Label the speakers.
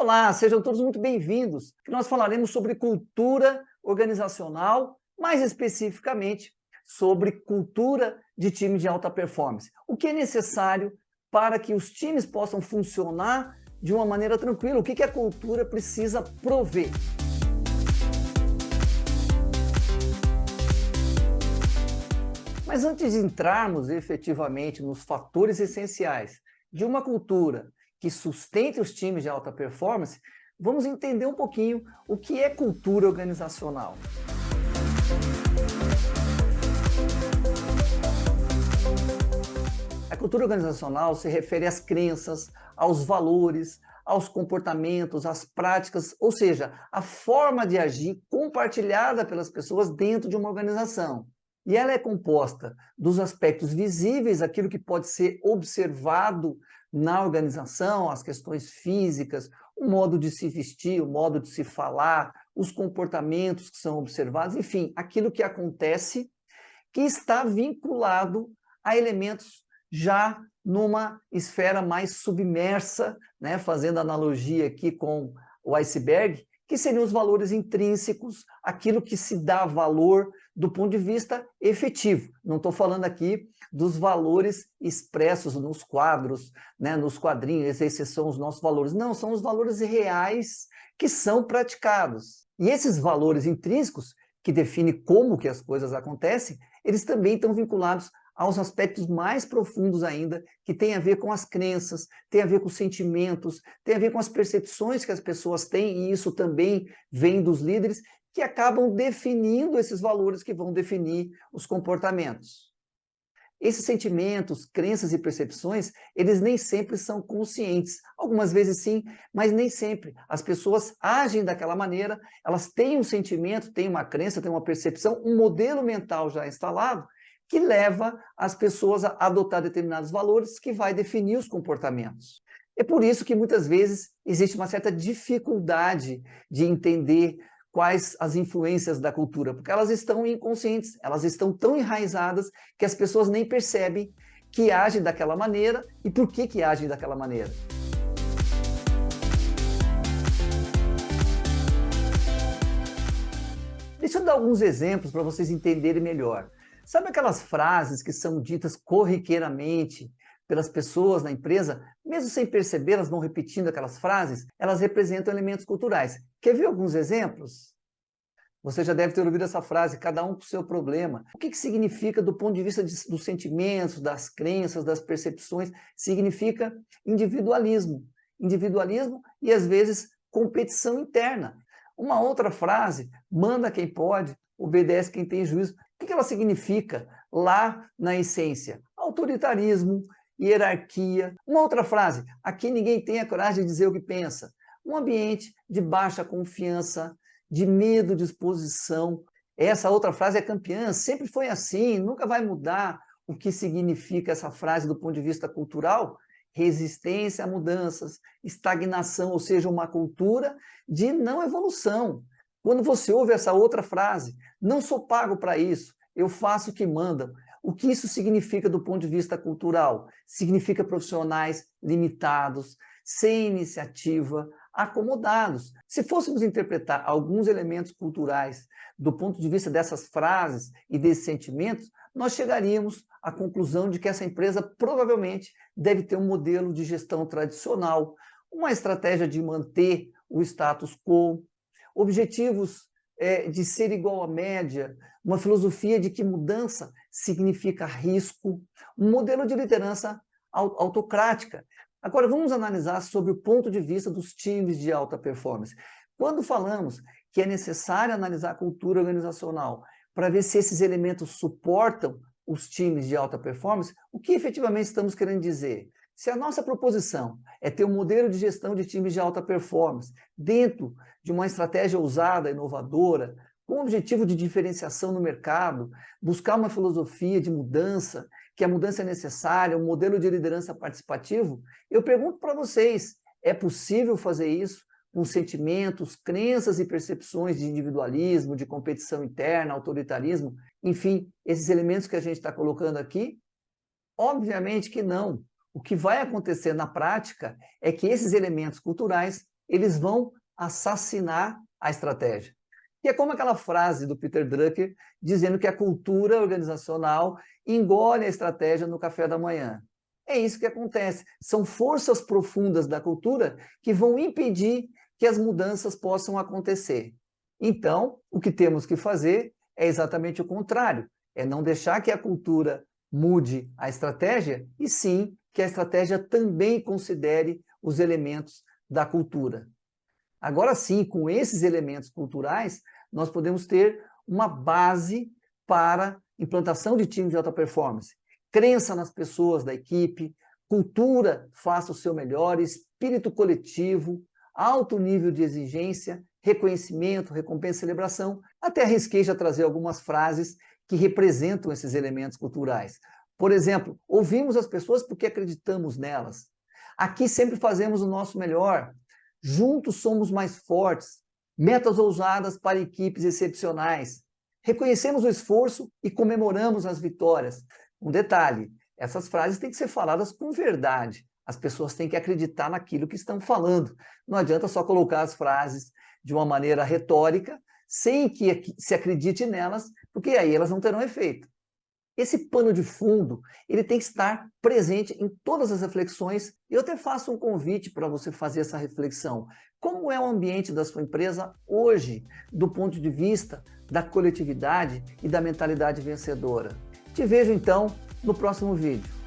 Speaker 1: Olá, sejam todos muito bem-vindos. Nós falaremos sobre cultura organizacional, mais especificamente sobre cultura de time de alta performance. O que é necessário para que os times possam funcionar de uma maneira tranquila? O que a cultura precisa prover? Mas antes de entrarmos efetivamente nos fatores essenciais de uma cultura que sustente os times de alta performance, vamos entender um pouquinho o que é cultura organizacional. A cultura organizacional se refere às crenças, aos valores, aos comportamentos, às práticas, ou seja, a forma de agir compartilhada pelas pessoas dentro de uma organização. E ela é composta dos aspectos visíveis, aquilo que pode ser observado na organização, as questões físicas, o modo de se vestir, o modo de se falar, os comportamentos que são observados, enfim, aquilo que acontece que está vinculado a elementos já numa esfera mais submersa, né, fazendo analogia aqui com o iceberg, que seriam os valores intrínsecos, aquilo que se dá valor do ponto de vista efetivo. Não estou falando aqui dos valores expressos nos quadros, né, nos quadrinhos, esses são os nossos valores. Não, são os valores reais que são praticados. E esses valores intrínsecos, que definem como que as coisas acontecem, eles também estão vinculados aos aspectos mais profundos ainda, que tem a ver com as crenças, tem a ver com os sentimentos, tem a ver com as percepções que as pessoas têm, e isso também vem dos líderes, que acabam definindo esses valores que vão definir os comportamentos. Esses sentimentos, crenças e percepções, eles nem sempre são conscientes. Algumas vezes sim, mas nem sempre. As pessoas agem daquela maneira, elas têm um sentimento, têm uma crença, têm uma percepção, um modelo mental já instalado, que leva as pessoas a adotar determinados valores que vai definir os comportamentos. É por isso que muitas vezes existe uma certa dificuldade de entender quais as influências da cultura, porque elas estão inconscientes, elas estão tão enraizadas que as pessoas nem percebem que agem daquela maneira e por que agem daquela maneira. Deixa eu dar alguns exemplos para vocês entenderem melhor. Sabe aquelas frases que são ditas corriqueiramente pelas pessoas na empresa, mesmo sem perceber, elas vão repetindo aquelas frases? Elas representam elementos culturais. Quer ver alguns exemplos? Você já deve ter ouvido essa frase, cada um com o seu problema. O que significa do ponto de vista dos sentimentos, das crenças, das percepções? Significa individualismo. Individualismo e, às vezes, competição interna. Uma outra frase, manda quem pode, obedece quem tem juízo. O que ela significa lá na essência? Autoritarismo, hierarquia. Uma outra frase, aqui ninguém tem a coragem de dizer o que pensa. Um ambiente de baixa confiança, de medo de exposição. Essa outra frase é campeã, sempre foi assim, nunca vai mudar. O que significa essa frase do ponto de vista cultural? Resistência a mudanças, estagnação, ou seja, uma cultura de não evolução. Quando você ouve essa outra frase, não sou pago para isso, eu faço o que mandam. O que isso significa do ponto de vista cultural? Significa profissionais limitados, sem iniciativa, acomodados. Se fôssemos interpretar alguns elementos culturais do ponto de vista dessas frases e desses sentimentos, nós chegaríamos à conclusão de que essa empresa provavelmente deve ter um modelo de gestão tradicional, uma estratégia de manter o status quo, objetivos de ser igual à média, uma filosofia de que mudança significa risco, um modelo de liderança autocrática. Agora, vamos analisar sobre o ponto de vista dos times de alta performance. Quando falamos que é necessário analisar a cultura organizacional para ver se esses elementos suportam os times de alta performance, o que efetivamente estamos querendo dizer? Se a nossa proposição é ter um modelo de gestão de times de alta performance dentro de uma estratégia ousada, inovadora, com o objetivo de diferenciação no mercado, buscar uma filosofia de mudança, que a mudança é necessária, um modelo de liderança participativo, eu pergunto para vocês, é possível fazer isso com sentimentos, crenças e percepções de individualismo, de competição interna, autoritarismo, enfim, esses elementos que a gente está colocando aqui? Obviamente que não. O que vai acontecer na prática é que esses elementos culturais eles vão assassinar a estratégia. Que é como aquela frase do Peter Drucker dizendo que a cultura organizacional engole a estratégia no café da manhã. É isso que acontece. São forças profundas da cultura que vão impedir que as mudanças possam acontecer. Então, o que temos que fazer é exatamente o contrário. É não deixar que a cultura mude a estratégia, e sim que a estratégia também considere os elementos da cultura. Agora sim, com esses elementos culturais, nós podemos ter uma base para implantação de times de alta performance. Crença nas pessoas da equipe, cultura, faça o seu melhor, espírito coletivo, alto nível de exigência, reconhecimento, recompensa e celebração. Até arrisquei já trazer algumas frases que representam esses elementos culturais. Por exemplo, ouvimos as pessoas porque acreditamos nelas. Aqui sempre fazemos o nosso melhor. Juntos somos mais fortes. Metas ousadas para equipes excepcionais. Reconhecemos o esforço e comemoramos as vitórias. Um detalhe, essas frases têm que ser faladas com verdade. As pessoas têm que acreditar naquilo que estão falando. Não adianta só colocar as frases de uma maneira retórica, sem que se acredite nelas, porque aí elas não terão efeito. Esse pano de fundo, ele tem que estar presente em todas as reflexões. Eu até faço um convite para você fazer essa reflexão. Como é o ambiente da sua empresa hoje, do ponto de vista da coletividade e da mentalidade vencedora? Te vejo então no próximo vídeo.